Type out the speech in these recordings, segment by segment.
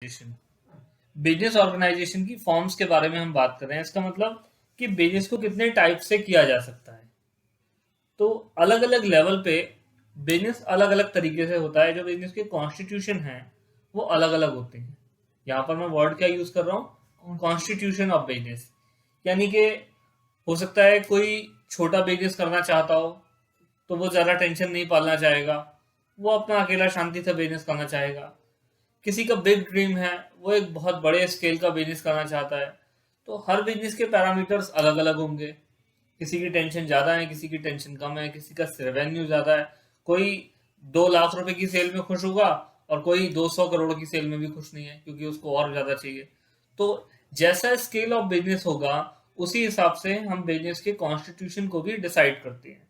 Organisation. Business organisation की forms के बारे में हम बात कर रहे हैं। इसका मतलब कि बिजनेस को कितने टाइप से किया जा सकता है। तो अलग अलग लेवल पे बिजनेस अलग अलग तरीके से होता है। जो बिजनेस के कॉन्स्टिट्यूशन है वो अलग अलग होते हैं। यहाँ पर मैं वर्ड क्या यूज कर रहा हूँ, कॉन्स्टिट्यूशन ऑफ बिजनेस। यानी कि हो सकता है कोई छोटा बिजनेस करना चाहता हो तो वो ज्यादा टेंशन नहीं पालना चाहेगा, वो अपना अकेला शांति से बिजनेस करना चाहेगा। किसी का बिग ड्रीम है, वो एक बहुत बड़े स्केल का बिजनेस करना चाहता है। तो हर बिजनेस के पैरामीटर्स अलग अलग होंगे। किसी की टेंशन ज्यादा है, किसी की टेंशन कम है, किसी का रेवेन्यू ज्यादा है। कोई 2 लाख रुपए की सेल में खुश होगा और कोई 200 करोड़ की सेल में भी खुश नहीं है, क्योंकि उसको और ज्यादा चाहिए। तो जैसा स्केल ऑफ बिजनेस होगा उसी हिसाब से हम बिजनेस के कॉन्स्टिट्यूशन को भी डिसाइड करते हैं।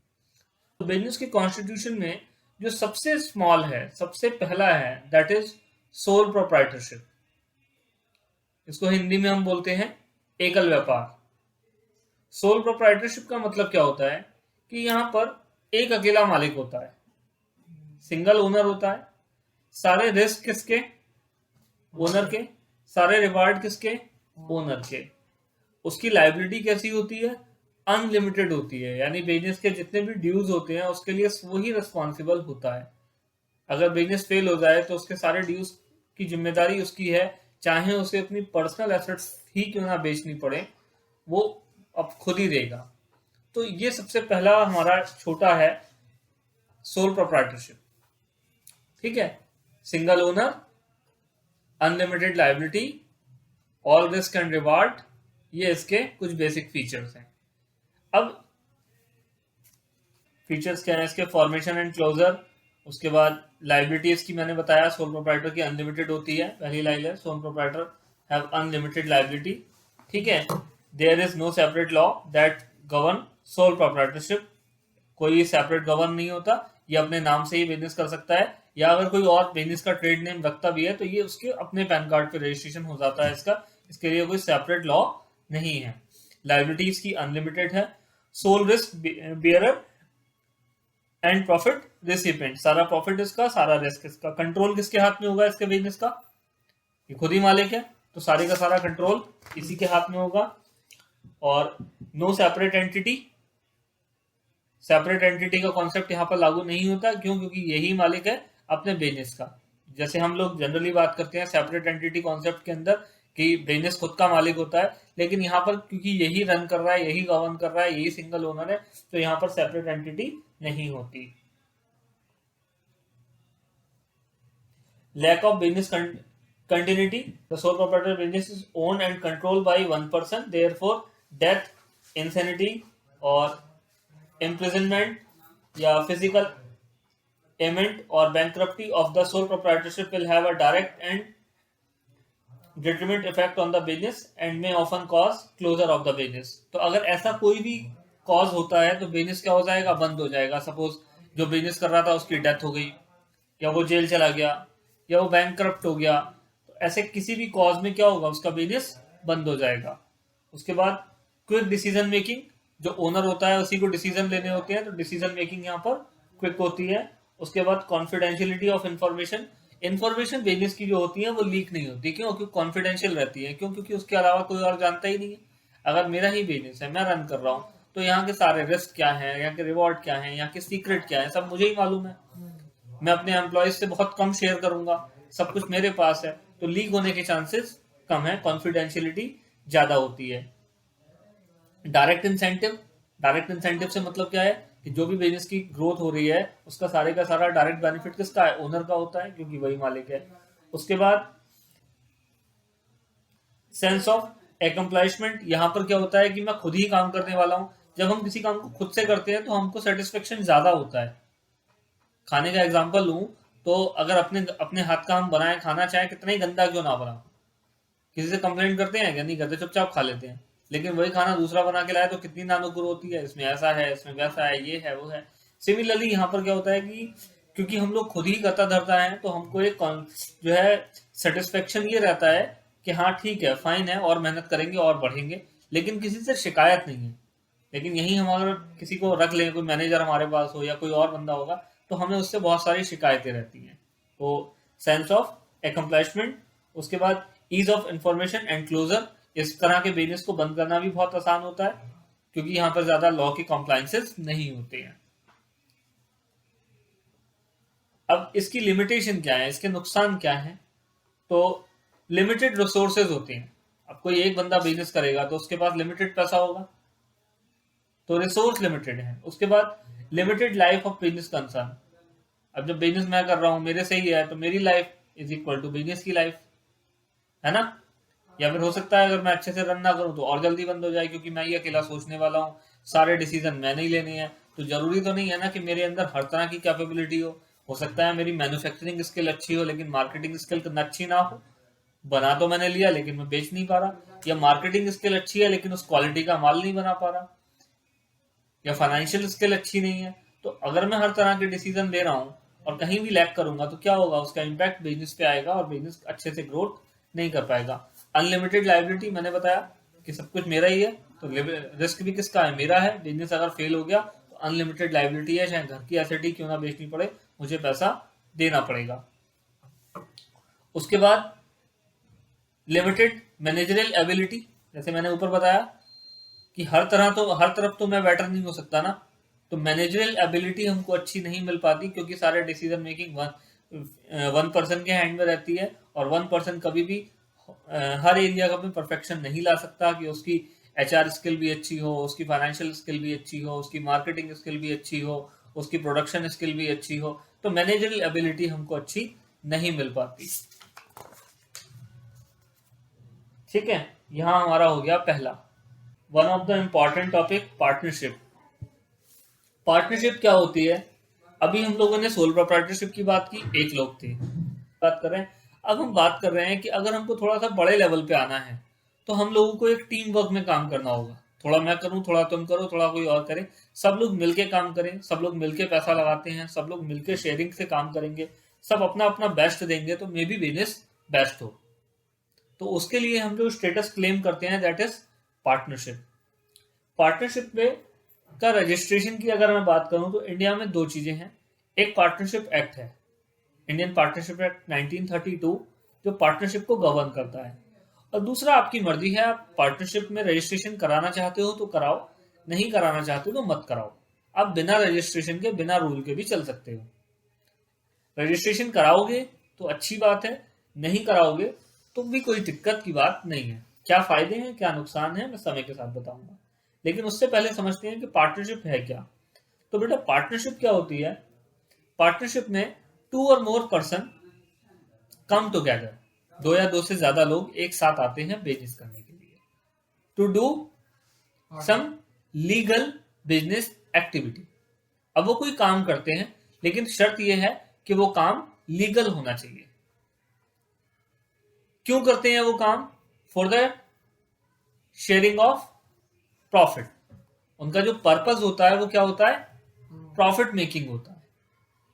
तो बिजनेस के कॉन्स्टिट्यूशन में जो सबसे स्मॉल है, सबसे पहला है, दैट इज सोल प्रोप्राइटरशिप। इसको हिंदी में हम बोलते हैं एकल व्यापार। सोल प्रोप्राइटरशिप का मतलब क्या होता है कि यहाँ पर एक अकेला मालिक होता है, सिंगल ओनर होता है। सारे रिस्क किसके, ओनर के। सारे रिवार्ड किसके, ओनर के। उसकी लाइबिलिटी कैसी होती है, अनलिमिटेड होती है। यानी बिजनेस के जितने भी ड्यूज होते हैं उसके लिए वही रिस्पॉन्सिबल होता है। अगर बिजनेस फेल हो जाए तो उसके सारे ड्यूज की जिम्मेदारी उसकी है, चाहे उसे अपनी पर्सनल एसेट्स ही क्यों ना बेचनी पड़े, वो अब खुद ही देगा। तो ये सबसे पहला हमारा छोटा है, सोल प्रोप्राइटरशिप। ठीक है, single owner, unlimited liability, all risk and reward, ये इसके कुछ बेसिक फीचर्स हैं। अब फीचर्स क्या है इसके, फॉर्मेशन एंड क्लोजर। उसके बाद लाइबिलिटीज की मैंने बताया, सोल प्रोप्राइटर की अनलिमिटेड होती है। पहली लाइन है, sole proprietor have unlimited liability. ठीक है, there is no separate law that govern sole proprietorship. कोई सेपरेट गवर्न नहीं होता, ये अपने नाम से ही बिजनेस कर सकता है, या अगर कोई और बिजनेस का ट्रेड नेम रखता भी है तो ये उसके अपने पैन कार्ड पे रजिस्ट्रेशन हो जाता है इसका। इसके लिए कोई सेपरेट लॉ नहीं है। लाइबिलिटीज की अनलिमिटेड है। Sole risk bearer and profit recipient, सारा प्रॉफिट इसका, सारा रिस्क इसका। कंट्रोल किसके हाथ में होगा इसके बिजनेस का, ये खुद ही मालिक है, तो सारे का सारा कंट्रोल इसी के हाथ में होगा। और no separate entity, separate entity का कॉन्सेप्ट यहाँ पर लागू नहीं होता। क्यों, क्योंकि यही मालिक है अपने बिजनेस का। जैसे हम लोग जनरली बात करते हैं सेपरेट एंटिटी कॉन्सेप्ट के अंदर कि बिजनेस खुद का मालिक होता है, लेकिन यहाँ पर क्योंकि यही रन कर रहा है, यही गवर्न कर रहा है, यही सिंगल ओनर है, तो यहाँ पर सेपरेट एंटिटी नहीं होती। Lack of business continuity, the sole proprietor business is owned and controlled by one person, therefore death, insanity or imprisonment या physical ailment or bankruptcy of the sole proprietorship will have a direct and detriment effect on the business and may often cause closure of the business। तो अगर ऐसा कोई भी cause होता है तो business क्या हो जाएगा, बंद हो जाएगा। सपोज जो बिजनेस कर रहा था उसकी डेथ हो गई, या वो जेल चला गया, या वो बैंकक्रप्ट हो गया, तो ऐसे किसी भी कॉज में क्या होगा, उसका बिजनेस बंद हो जाएगा। उसके बाद क्विक डिसीजन मेकिंग, जो ओनर होता है उसी को डिसीजन लेने होते हैं, तो डिसीजन मेकिंग यहाँ पर क्विक होती है। उसके बाद confidentiality of information, information business की जो होती है वो लीक नहीं होती। क्यों, क्योंकि कॉन्फिडेंशियल रहती है। क्यों, क्योंकि उसके अलावा कोई और जानता ही नहीं है। अगर मेरा ही बिजनेस है, मैं रन कर रहा हूँ, तो यहाँ के सारे रिस्क क्या है, यहाँ के रिवॉर्ड क्या है, यहाँ के सीक्रेट क्या है, सब मुझे ही मालूम है। मैं अपने एम्प्लॉयज से बहुत कम शेयर करूंगा, सब कुछ मेरे पास है, तो लीक होने के चांसेस कम है, कॉन्फिडेंशियलिटी ज्यादा होती है। डायरेक्ट इंसेंटिव, डायरेक्ट इंसेंटिव से मतलब क्या है कि जो भी बिजनेस की ग्रोथ हो रही है उसका सारे का सारा डायरेक्ट बेनिफिट किसका है, ओनर का होता है, क्योंकि वही मालिक है। उसके बाद सेंस ऑफ एकम्प्लिशमेंट, यहाँ पर क्या होता है कि मैं खुद ही काम करने वाला हूँ। जब हम किसी काम को खुद से करते हैं तो हमको सेटिस्फेक्शन ज्यादा होता है। खाने का एग्जांपल लूं तो अगर अपने अपने हाथ का हम बनाए खाना, चाहे कितना ही गंदा क्यों ना बना, किसी से कंप्लेंट करते हैं क्या, नहीं करते, चुपचाप खा लेते हैं। लेकिन वही खाना दूसरा बना के लाए तो कितनी नानुकुर होती है, इसमें ऐसा है, इसमें वैसा है, ये है, वो है। सिमिलरली यहाँ पर क्या होता है कि क्योंकि हम लोग खुद ही करता धरता है, तो हमको एक जो है सेटिस्फेक्शन ये रहता है कि हाँ ठीक है, फाइन है, और मेहनत करेंगे और बढ़ेंगे, लेकिन किसी से शिकायत नहीं है। लेकिन यही हम अगर किसी को रख लें, कोई मैनेजर हमारे पास हो या कोई और बंदा होगा, तो हमें उससे बहुत सारी शिकायतें रहती हैं। तो सेंस ऑफ एकम्प्लिशमेंट उसके बाद ease of information and closure, इस तरह के बिजनेस को बंद करना भी बहुत आसान होता है क्योंकि यहाँ पर ज्यादा लॉ के कॉम्प्लायंसेस नहीं होते हैं। अब इसकी लिमिटेशन क्या है, इसके नुकसान क्या है? तो लिमिटेड रिसोर्सेज होते हैं। अब कोई एक बंदा बिजनेस करेगा तो उसके पास लिमिटेड पैसा होगा, तो रिसोर्स लिमिटेड है। उसके बाद limited life of business concern. अब जब बिजनेस मैं कर रहा हूं मेरे से ही है तो मेरी life is equal to business की लाइफ, है ना? या फिर हो सकता है अगर मैं अच्छे से रन ना करूं तो और जल्दी बंद हो जाए क्योंकि मैं ही अकेला सोचने वाला हूँ, सारे डिसीजन मैंने ही लेने हैं। तो जरूरी तो नहीं है ना कि मेरे अंदर हर तरह की कैपेबिलिटी हो सकता है मेरी मैन्युफैक्चरिंग स्किल अच्छी हो लेकिन मार्केटिंग स्किल अच्छी ना हो। बना तो मैंने लिया लेकिन मैं बेच नहीं पा रहा, या मार्केटिंग स्किल अच्छी है लेकिन उस क्वालिटी का माल नहीं बना पा रहा, या फाइनेंशियल स्किल अच्छी नहीं है। तो अगर मैं हर तरह के डिसीजन ले रहा हूँ और कहीं भी लैक करूंगा तो क्या होगा, उसका इम्पैक्ट बिजनेस पे आएगा और बिजनेस अच्छे से ग्रोथ नहीं कर पाएगा। अनलिमिटेड लाइबिलिटी, मैंने बताया कि सब कुछ मेरा ही है तो रिस्क भी किसका है, मेरा है। बिजनेस अगर फेल हो गया तो अनलिमिटेड लाइबिलिटी है, चाहे घर की एसेट ही क्यों ना बेचनी पड़े, मुझे पैसा देना पड़ेगा। उसके बाद लिमिटेड मैनेजरियल एबिलिटी, जैसे मैंने ऊपर बताया कि हर तरफ तो मैं बेटर नहीं हो सकता ना, तो मैनेजरियल एबिलिटी हमको अच्छी नहीं मिल पाती क्योंकि सारे डिसीजन मेकिंग वन पर्सन के हैंड में रहती है और वन पर्सन कभी भी हर एरिया का भी परफेक्शन नहीं ला सकता कि उसकी एचआर स्किल भी अच्छी हो, उसकी फाइनेंशियल स्किल भी अच्छी हो, उसकी मार्केटिंग स्किल भी अच्छी हो, उसकी प्रोडक्शन स्किल भी अच्छी हो। तो मैनेजरियल एबिलिटी हमको अच्छी नहीं मिल पाती। ठीक है, यहां हमारा हो गया पहला one of the important topic, partnership. Partnership क्या होती है? अभी हम लोगों ने सोल प्रोप्राइटरशिप की बात की, एक लोग थे, बात कर रहे हैं। अब हम बात कर रहे हैं कि अगर हमको थोड़ा सा बड़े लेवल पे आना है तो हम लोगों को एक टीम वर्क में काम करना होगा। थोड़ा मैं करूं, थोड़ा तुम करो, थोड़ा कोई और करे, सब लोग मिलके काम करें, सब लोग मिलके पैसा लगाते हैं, सब लोग मिलके शेयरिंग से काम करेंगे, सब अपना अपना बेस्ट देंगे तो मे बी बिजनेस बेस्ट हो। तो उसके लिए हम जो स्टेटस क्लेम करते हैं दैट इज पार्टनरशिप। पार्टनरशिप में का रजिस्ट्रेशन की अगर मैं बात करूं तो इंडिया में दो चीजें हैं। एक पार्टनरशिप एक्ट है, इंडियन पार्टनरशिप एक्ट 1932, जो पार्टनरशिप को गवर्न करता है, और दूसरा आपकी मर्जी है, आप पार्टनरशिप में रजिस्ट्रेशन कराना चाहते हो तो कराओ, नहीं कराना चाहते हो तो मत कराओ। आप बिना रजिस्ट्रेशन के, बिना रूल के भी चल सकते हो। रजिस्ट्रेशन कराओगे तो अच्छी बात है, नहीं कराओगे तो भी कोई दिक्कत की बात नहीं है। क्या फायदे हैं, क्या नुकसान है, मैं समय के साथ बताऊंगा। लेकिन उससे पहले समझते हैं कि पार्टनरशिप है क्या। तो बेटा पार्टनरशिप क्या होती है? पार्टनरशिप में टू और मोर पर्सन कम टुगेदर, दो या दो से ज्यादा लोग एक साथ आते हैं बिजनेस करने के लिए, to do some legal business activity. अब वो कोई काम करते हैं लेकिन शर्त यह है कि वो काम लीगल होना चाहिए। क्यों करते हैं वो काम? For the sharing of profit. उनका जो पर्पस होता है वो क्या होता है? प्रॉफिट मेकिंग होता है।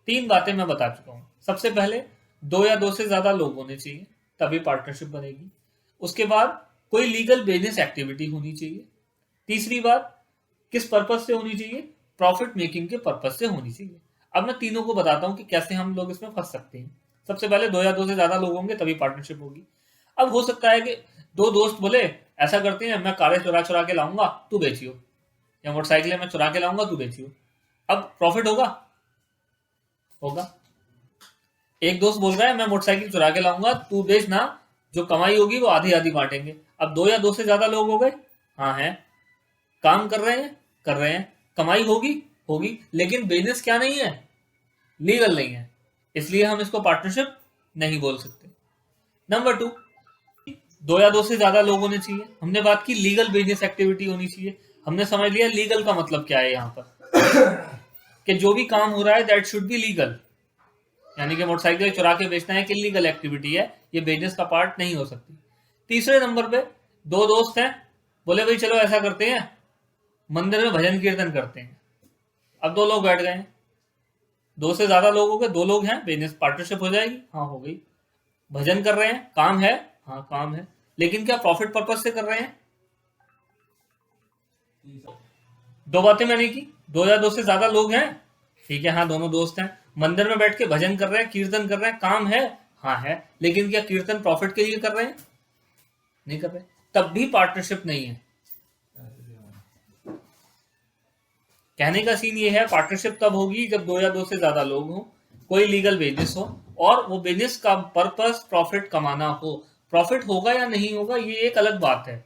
तीन बातें मैं बता चुका हूं। सबसे पहले दो या दो से ज्यादा लोग होने चाहिए तभी पार्टनरशिप बनेगी। उसके बाद कोई लीगल बिजनेस एक्टिविटी होनी चाहिए। तीसरी बात किस पर्पस से होनी चाहिए? प्रॉफिट मेकिंग के पर्पस से होनी चाहिए। अब मैं तीनों को बताता हूं कि कैसे हम लोग इसमें फंस सकते हैं। सबसे पहले दो या दो से ज्यादा लोग होंगे तभी पार्टनरशिप होगी। अब हो सकता है कि दो दोस्त बोले ऐसा करते हैं, मैं कारें चुरा चुरा के लाऊंगा तू बेचियो, या मोटरसाइकिलें मैं चुरा के लाऊंगा तू बेचियो। अब प्रॉफिट होगा? होगा। एक दोस्त बोल रहा है मैं मोटरसाइकिल चुरा के लाऊंगा तू बेचना, जो कमाई होगी वो आधी आधी बांटेंगे। अब दो या दो से ज्यादा लोग हो गए, हाँ है, काम कर रहे हैं, कर रहे हैं, कमाई होगी, होगी, लेकिन बिजनेस क्या नहीं है? लीगल नहीं है, इसलिए हम इसको पार्टनरशिप नहीं बोल सकते। नंबर टू, दो या दो से ज्यादा लोग होने चाहिए। हमने बात की लीगल बिजनेस एक्टिविटी होनी चाहिए। हमने समझ लिया लीगल का मतलब क्या है यहाँ पर कि जो भी काम हो रहा है दैट शुड बी लीगल, यानी कि मोटरसाइकिल चुरा के बेचना एक इलीगल एक्टिविटी है, ये बिजनेस का पार्ट नहीं हो सकती। तीसरे नंबर पे दो दोस्त हैं, बोले भाई चलो ऐसा करते हैं मंदिर में भजन कीर्तन करते हैं। अब दो लोग बैठ गए हैं, दो से ज्यादा लोग हो गए, दो लोग हैं, बिजनेस पार्टनरशिप हो जाएगी, हाँ हो गई। भजन कर रहे हैं, काम है, हाँ काम है, लेकिन क्या प्रॉफिट पर्पज से कर रहे हैं? दो बातें मैंने की, दो या दो से ज्यादा लोग हैं, ठीक है, हाँ दोनों दोस्त हैं, मंदिर में बैठ के भजन कर रहे हैं, कीर्तन कर रहे हैं, काम है, हाँ है, लेकिन क्या कीर्तन प्रॉफिट के लिए कर रहे हैं? नहीं कर रहे, तब भी पार्टनरशिप नहीं है। कहने का सीन ये है, पार्टनरशिप तब होगी जब 2 या 2 से ज्यादा लोग हों, कोई लीगल बिजनेस हो और वो बिजनेस का पर्पस प्रॉफिट कमाना हो। प्रॉफिट होगा या नहीं होगा ये एक अलग बात है,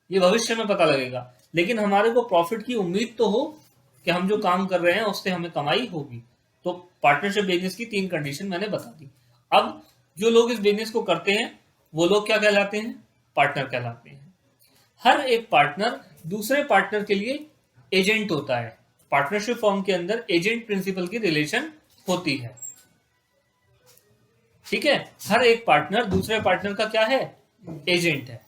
ये भविष्य में पता लगेगा, लेकिन हमारे को प्रॉफिट की उम्मीद तो हो कि हम जो काम कर रहे हैं उससे हमें कमाई होगी। तो पार्टनरशिप बिजनेस की 3 कंडीशन मैंने बता दी। अब जो लोग इस बिजनेस को करते हैं वो लोग क्या कहलाते हैं? पार्टनर कहलाते हैं। हर एक पार्टनर दूसरे पार्टनर के लिए एजेंट होता है। पार्टनरशिप फॉर्म के अंदर एजेंट प्रिंसिपल की रिलेशन होती है, ठीक है। हर एक पार्टनर दूसरे पार्टनर का क्या है? एजेंट है।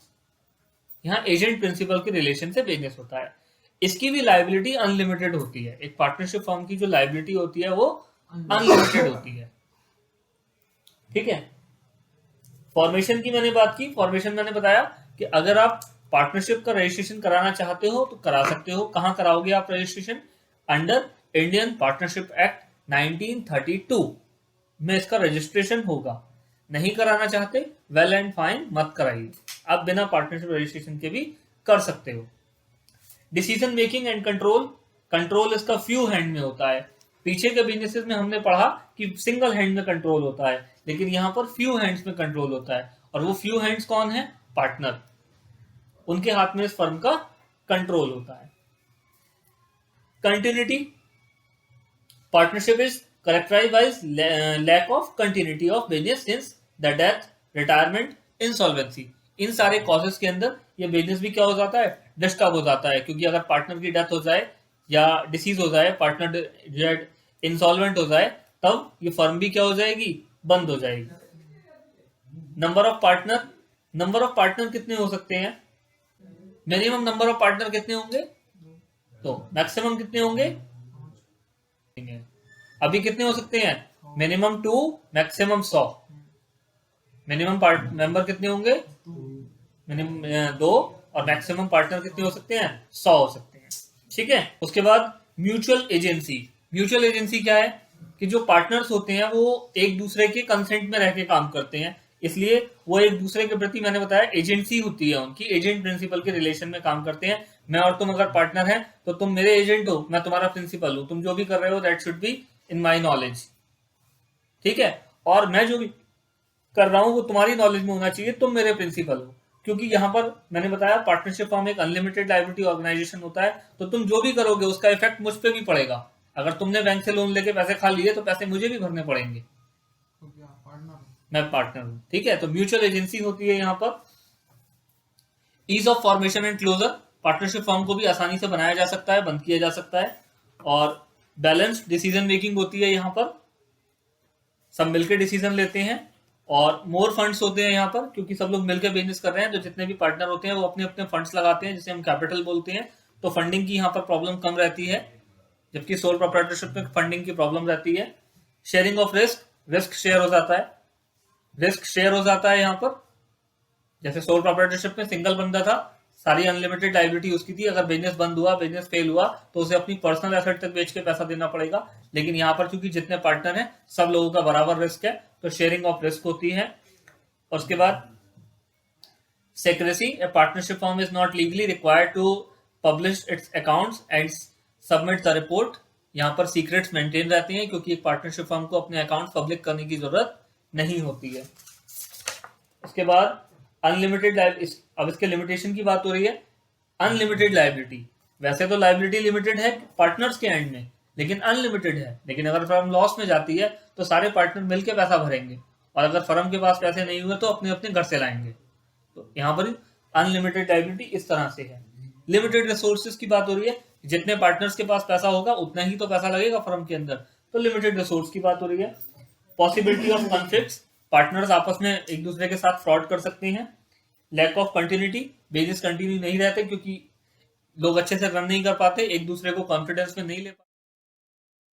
यहाँ एजेंट प्रिंसिपल के रिलेशन से बिजनेस होता है। इसकी भी लायबिलिटी अनलिमिटेड होती है। एक पार्टनरशिप फर्म की जो लायबिलिटी होती है वो अनलिमिटेड होती है, ठीक है। फॉर्मेशन की मैंने बात की। फॉर्मेशन मैंने बताया कि अगर आप पार्टनरशिप का रजिस्ट्रेशन कराना चाहते हो तो करा सकते हो। कहां कराओगे आप registration? Under Indian partnership act 1932 में इसका रजिस्ट्रेशन होगा। नहीं कराना चाहते, वेल एंड फाइन, मत कराइए, आप बिना पार्टनरशिप रजिस्ट्रेशन के भी कर सकते हो। Decision making and control, control इसका फ्यू हैंड में होता है। पीछे के बिजनेसेस में हमने पढ़ा कि सिंगल हैंड में कंट्रोल होता है, लेकिन यहाँ पर फ्यू हैंड्स में कंट्रोल होता है। और वो फ्यू हैंड्स कौन है? पार्टनर, उनके हाथ में इस फर्म का कंट्रोल होता है। Continuity, partnership is characterized by lack of continuity of business since the death, retirement, insolvency। इन सारे कॉजेस के अंदर ये बिजनेस भी क्या हो जाता है? डिस्टर्ब हो जाता है, क्योंकि अगर पार्टनर की डेथ हो जाए या डिसीज हो जाए, पार्टनर इंसॉल्वेंट हो जाए, तब ये फर्म भी क्या हो जाएगी? बंद हो जाएगी। Number of partner, number of partner कितने हो सकते हैं? मिनिमम नंबर ऑफ पार्टनर कितने होंगे? तो मैक्सिमम कितने होंगे? अभी कितने हो सकते हैं? Minimum 2, maximum 100। मिनिमम मेंबर कितने होंगे? मिनिमम 2, और मैक्सिमम पार्टनर कितने हो सकते हैं? 100 हो सकते हैं, ठीक है। उसके बाद म्यूचुअल एजेंसी। म्यूचुअल एजेंसी क्या है? कि जो पार्टनर्स होते हैं वो एक दूसरे के कंसेंट में रह के काम करते हैं, इसलिए वो एक दूसरे के प्रति, मैंने बताया, एजेंसी होती है उनकी, एजेंट प्रिंसिपल के रिलेशन में काम करते हैं। मैं और तुम अगर पार्टनर हैं तो तुम मेरे एजेंट हो, मैं तुम्हारा प्रिंसिपल हूं। तुम जो भी कर रहे हो that should be in my knowledge, ठीक है। और मैं जो भी कर रहा हूं वो तुम्हारी नॉलेज में होना चाहिए, तुम मेरे प्रिंसिपल हो। क्योंकि यहाँ पर मैंने बताया पार्टनरशिप फॉर्म एक अनलिमिटेड लायबिलिटी ऑर्गेनाइजेशन होता है, तो तुम जो भी करोगे उसका इफेक्ट मुझ पे भी पड़ेगा। अगर तुमने बैंक से लोन लेके पैसे खा लिए तो पैसे मुझे भी भरने पड़ेंगे, तो क्या मैं पार्टनर हूं, ठीक है। तो म्यूचुअल एजेंसी होती है यहाँ पर। Ease of formation and closure, partnership form को भी आसानी से बनाया जा सकता है, बंद किया जा सकता है। और बैलेंस्ड डिसीजन मेकिंग होती है यहाँ पर, सब मिलकर डिसीजन लेते हैं। और मोर फंड्स होते हैं यहाँ पर, क्योंकि सब लोग मिलकर बिजनेस कर रहे हैं, तो जितने भी पार्टनर होते हैं वो अपने अपने फंड्स लगाते हैं, जिसे हम कैपिटल बोलते हैं। तो फंडिंग की यहाँ पर प्रॉब्लम कम रहती है, जबकि सोल प्रोप्राइटरशिप में फंडिंग की प्रॉब्लम रहती है। Sharing of risk, risk share हो जाता है, रिस्क शेयर हो जाता है यहाँ पर। जैसे सोल प्रोप्राइटरशिप में सिंगल बंदा था, सारी अनलिमिटेड लायबिलिटी उसकी थी, अगर बिजनेस बंद हुआ, बिजनेस फेल हुआ, तो उसे अपनी पर्सनल एसेट तक बेच के पैसा देना पड़ेगा। लेकिन यहाँ पर क्योंकि जितने पार्टनर हैं सब लोगों का बराबर रिस्क है, तो शेयरिंग ऑफ रिस्क होती है। और उसके बाद secrecy, a partnership firm is not legally required to publish its accounts and submit the report. यहाँ पर सीक्रेट्स मेंटेन रहते हैं, क्योंकि एक पार्टनरशिप फर्म को अपने अकाउंट पब्लिक करने की जरूरत नहीं होती है। उसके बाद अनलिमिटेड, अब इसके लिमिटेशन की बात हो रही है। अनलिमिटेड लायबिलिटी, वैसे तो लायबिलिटी लिमिटेड है पार्टनर्स के एंड में, लेकिन अनलिमिटेड है। लेकिन अगर फर्म लॉस में जाती है तो सारे पार्टनर मिलकर पैसा भरेंगे, और अगर फर्म के पास पैसे नहीं हुए तो अपने अपने घर से लाएंगे। तो यहाँ पर अनलिमिटेड लायबिलिटी इस तरह से है। लिमिटेड रिसोर्सेज की बात हो रही है, जितने पार्टनर्स के पास पैसा होगा उतना ही तो पैसा लगेगा फर्म के अंदर, तो लिमिटेड रिसोर्स की बात हो रही है। पॉसिबिलिटी ऑफ कॉन्फ्लिक्ट्स, पार्टनर्स आपस में एक दूसरे के साथ फ्रॉड कर सकते हैं। Lack of continuity, business continue नहीं रहते क्योंकि लोग अच्छे से रन नहीं कर पाते, एक दूसरे को कॉन्फिडेंस में नहीं ले पाते।